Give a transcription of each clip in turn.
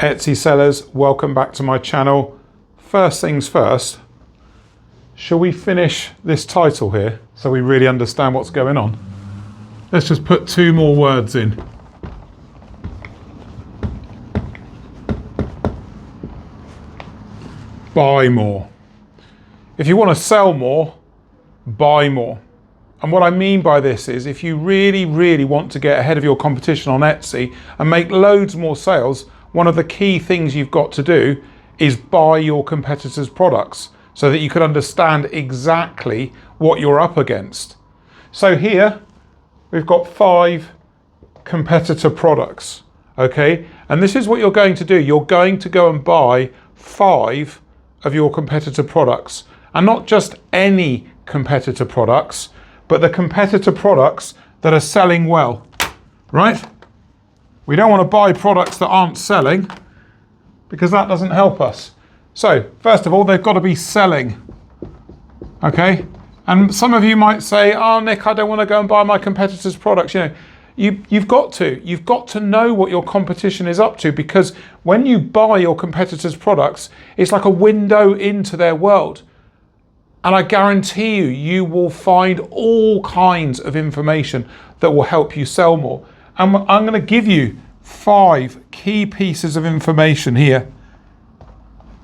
Etsy sellers, welcome back to my channel. First things first, shall we finish this title here so we really understand what's going on? Let's just put 2 more words in. Buy more. If you want to sell more, buy more. And what I mean by this is if you really want to get ahead of your competition on Etsy and make loads more sales, one of the key things you've got to do is buy your competitors' products so that you can understand exactly what you're up against. So here we've got 5 competitor products, okay? And this is what you're going to do. You're going to go and buy 5 of your competitor products, and not just any competitor products, but the competitor products that are selling well, right? We don't want to buy products that aren't selling because that doesn't help us. So first of all, they've got to be selling, okay? And some of you might say, oh, Nick, I don't want to go and buy my competitors' products. You know, you've got to know what your competition is up to, because when you buy your competitors' products, it's like a window into their world. And I guarantee you, you will find all kinds of information that will help you sell more. And I'm going to give you 5 key pieces of information here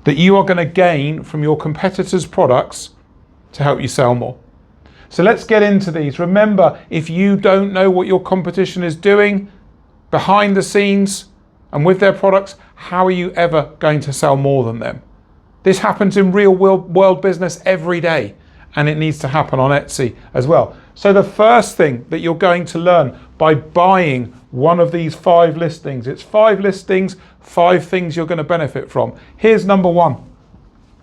that you are going to gain from your competitors' products to help you sell more. So let's get into these. Remember, if you don't know what your competition is doing behind the scenes and with their products, how are you ever going to sell more than them? This happens in real world business every day, and it needs to happen on Etsy as well. So the first thing that you're going to learn by buying one of these 5 listings, it's 5 listings, 5 things you're going to benefit from. Here's number 1.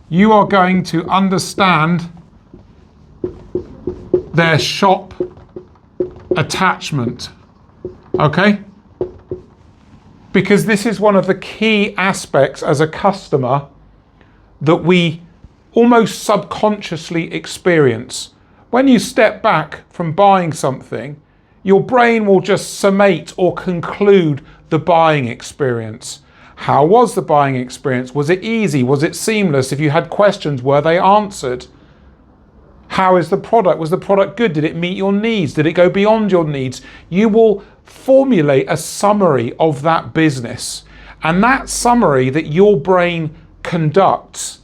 You are going to understand their shop attachment, okay? Because this is one of the key aspects as a customer that we almost subconsciously experience. When you step back from buying something, your brain will just summate or conclude the buying experience. How was the buying experience? Was it easy? Was it seamless? If you had questions, were they answered? How is the product? Was the product good? Did it meet your needs? Did it go beyond your needs? You will formulate a summary of that business. And that summary that your brain conducts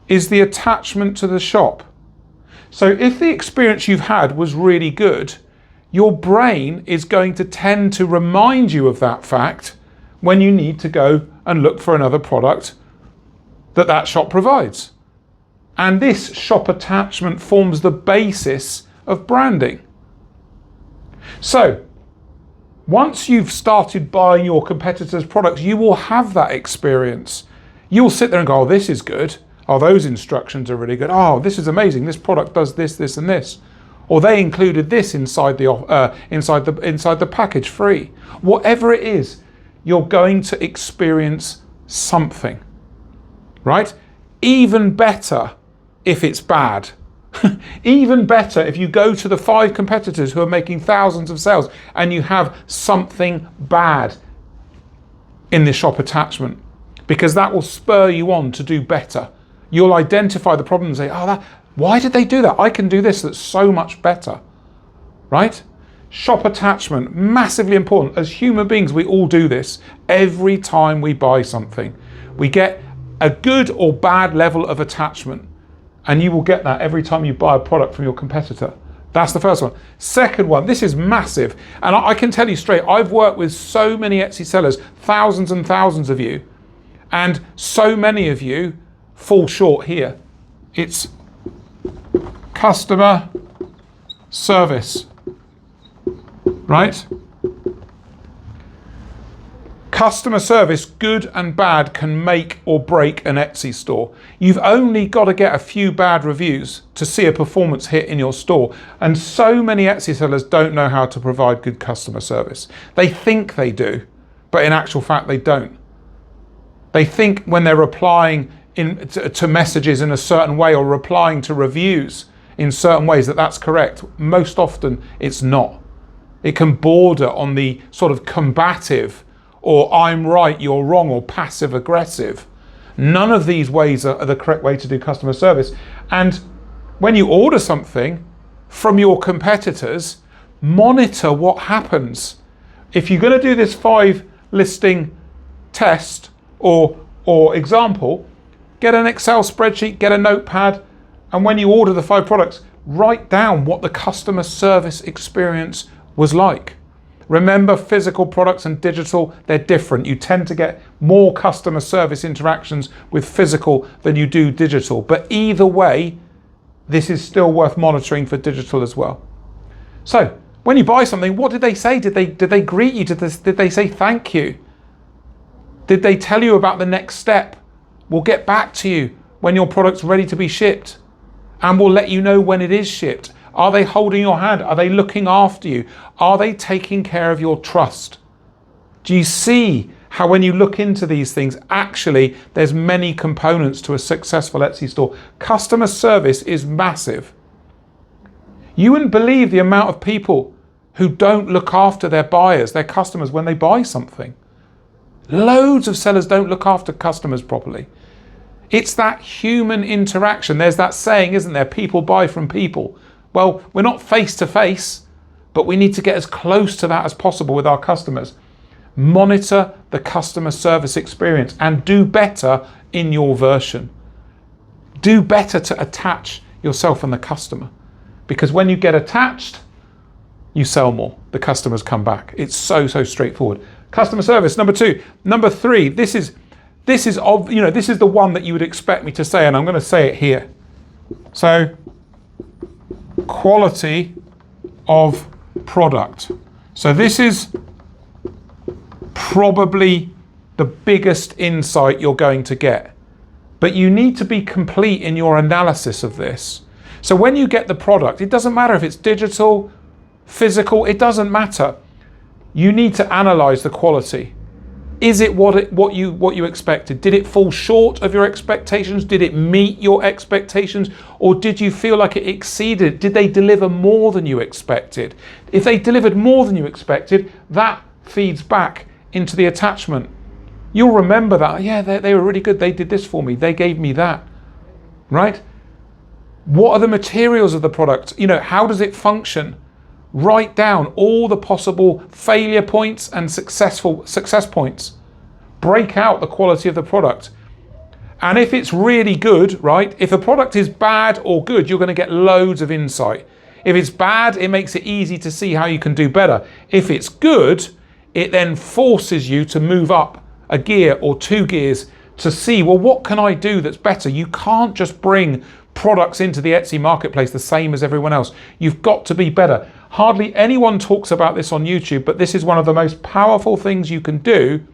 is the attachment to the shop. So if the experience you've had was really good, your brain is going to tend to remind you of that fact when you need to go and look for another product that shop provides. And this shop attachment forms the basis of branding. So once you've started buying your competitors' products, you will have that experience. You'll sit there and go, oh, this is good. Oh, those instructions are really good. Oh, this is amazing. This product does this, this, and this. Or they included this inside the package free. Whatever it is, you're going to experience something, right? Even better if it's bad. Even better if you go to the 5 competitors who are making thousands of sales and you have something bad in the shop attachment, because that will spur you on to do better. You'll identify the problem and say, oh, why did they do that? I can do this that's so much better, right? Shop attachment, massively important. As human beings, we all do this. Every time we buy something, we get a good or bad level of attachment. And you will get that every time you buy a product from your competitor. That's the first one. Second one, this is massive. And I can tell you straight, I've worked with so many Etsy sellers, thousands and thousands of you, and so many of you fall short here. It's customer service, right? Customer service, good and bad, can make or break an Etsy store. You've only got to get a few bad reviews to see a performance hit in your store. And so many Etsy sellers don't know how to provide good customer service. They think they do, but in actual fact, they don't. They think when they're replying to messages in a certain way or replying to reviews in certain ways that's correct. Most often, it's not. It can border on the sort of combative or I'm right, you're wrong, or passive aggressive. None of these ways are the correct way to do customer service. And when you order something from your competitors, monitor what happens. If you're going to do this 5 listing test or example, get an Excel spreadsheet, get a notepad, and when you order the 5 products, write down what the customer service experience was like. Remember, physical products and digital, they're different. You tend to get more customer service interactions with physical than you do digital. But either way, this is still worth monitoring for digital as well. So when you buy something, what did they say? Did they greet you? Did they say thank you? Did they tell you about the next step? We'll get back to you when your product's ready to be shipped, and we'll let you know when it is shipped. Are they holding your hand? Are they looking after you? Are they taking care of your trust? Do you see how when you look into these things, actually there's many components to a successful Etsy store? Customer service is massive. You wouldn't believe the amount of people who don't look after their buyers, their customers, when they buy something. Loads of sellers don't look after customers properly. It's that human interaction. There's that saying, isn't there? People buy from people. Well, we're not face to face, but we need to get as close to that as possible with our customers. Monitor the customer service experience and do better in your version. Do better to attach yourself and the customer, because when you get attached, you sell more. The customers come back. It's so straightforward. Customer service, number 2. Number 3, this is the one that you would expect me to say, and I'm going to say it here. So, quality of product. So this is probably the biggest insight you're going to get, but you need to be complete in your analysis of this. So when you get the product, it doesn't matter if it's digital, physical, it doesn't matter. You need to analyze the quality. Is it what you expected? Did it fall short of your expectations? Did it meet your expectations? Or did you feel like it exceeded? Did they deliver more than you expected? If they delivered more than you expected, that feeds back into the attachment. You'll remember that, yeah, they were really good. They did this for me. They gave me that, right? What are the materials of the product? How does it function? Write down all the possible failure points and success points. Break out the quality of the product. And if it's really good, right? If a product is bad or good, you're going to get loads of insight. If it's bad, it makes it easy to see how you can do better. If it's good, it then forces you to move up a gear or 2 gears to see, well, what can I do that's better? You can't just bring products into the Etsy marketplace the same as everyone else. You've got to be better. Hardly anyone talks about this on YouTube, but this is one of the most powerful things you can do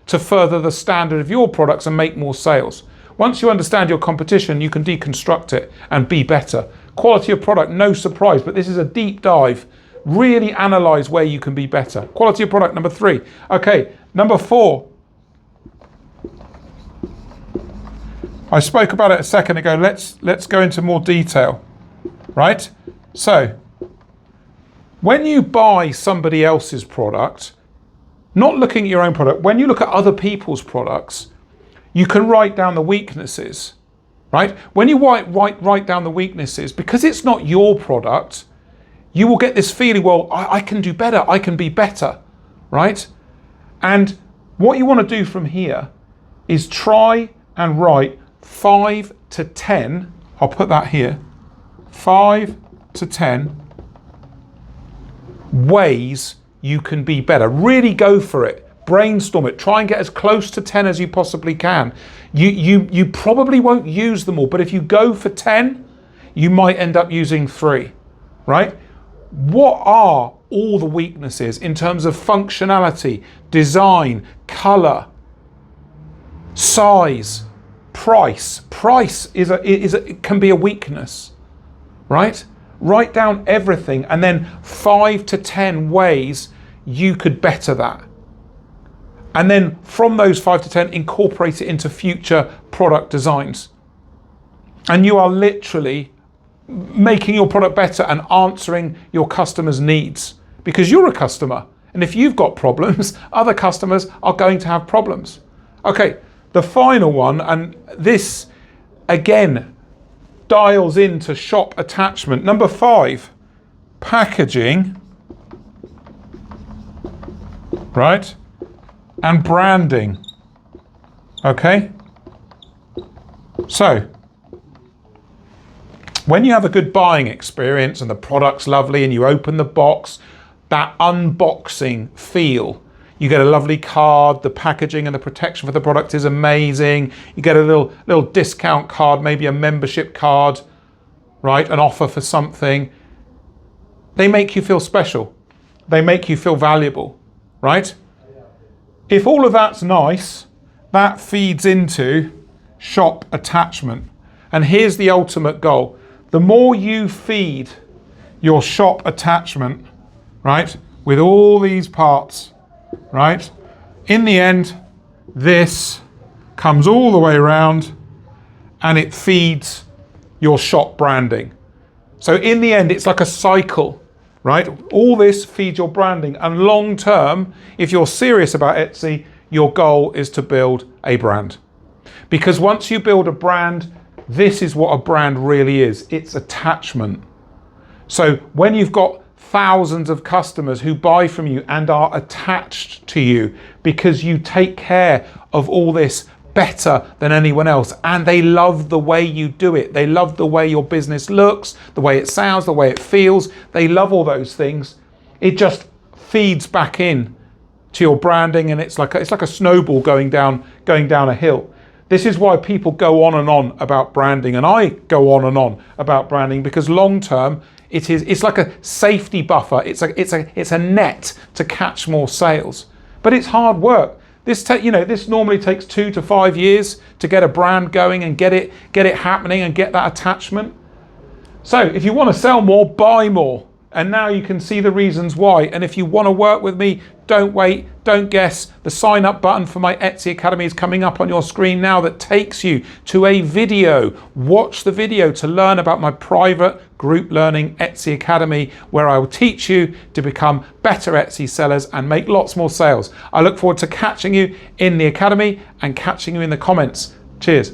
to further the standard of your products and make more sales. Once you understand your competition, you can deconstruct it and be better. Quality of product, no surprise, but this is a deep dive. Really analyze where you can be better. Quality of product, number 3. Okay, number 4. I spoke about it a second ago. Let's go into more detail, right? So, when you buy somebody else's product, not looking at your own product, when you look at other people's products, you can write down the weaknesses, right? When you write down the weaknesses, because it's not your product, you will get this feeling, well, I can do better, I can be better, right? And what you want to do from here is try and write 5 to 10, I'll put that here, 5 to 10 ways you can be better. Really go for it. Brainstorm it. Try and get as close to 10 as you possibly can. You probably won't use them all, but if you go for 10, you might end up using 3, right? What are all the weaknesses in terms of functionality, design, color, size, price? Price can be a weakness, right? Write down everything and then 5 to 10 ways you could better that. And then from those 5 to 10, incorporate it into future product designs. And you are literally making your product better and answering your customers' needs, because you're a customer. And if you've got problems, other customers are going to have problems. Okay, the final one, and this again dials into shop attachment. Number 5, packaging, right? And branding. Okay? So, when you have a good buying experience and the product's lovely and you open the box, that unboxing feel, you get a lovely card, the packaging and the protection for the product is amazing. You get a little discount card, maybe a membership card, right? An offer for something. They make you feel special. They make you feel valuable, right? If all of that's nice, that feeds into shop attachment. And here's the ultimate goal. The more you feed your shop attachment, right, with all these parts, right, in the end, this comes all the way around and it feeds your shop branding. So in the end, it's like a cycle, right? All this feeds your branding, and long term, if you're serious about Etsy, your goal is to build a brand. Because once you build a brand, this is what a brand really is. It's attachment. So when you've got thousands of customers who buy from you and are attached to you because you take care of all this better than anyone else, and they love the way you do it. They love the way your business looks, the way it sounds, the way it feels. They love all those things. It just feeds back in to your branding, and it's like a snowball going down a hill. This is why people go on and on about branding, and I go on and on about branding, because long term it's like a safety buffer. It's a net to catch more sales. But it's hard work. This normally takes 2 to 5 years to get a brand going and get it happening and get that attachment. So if you want to sell more, buy more. And now you can see the reasons why. And if you want to work with me, don't wait, don't guess. The sign up button for my Etsy Academy is coming up on your screen now, that takes you to a video. Watch the video to learn about my private group learning Etsy Academy, where I will teach you to become better Etsy sellers and make lots more sales. I look forward to catching you in the Academy and catching you in the comments. Cheers.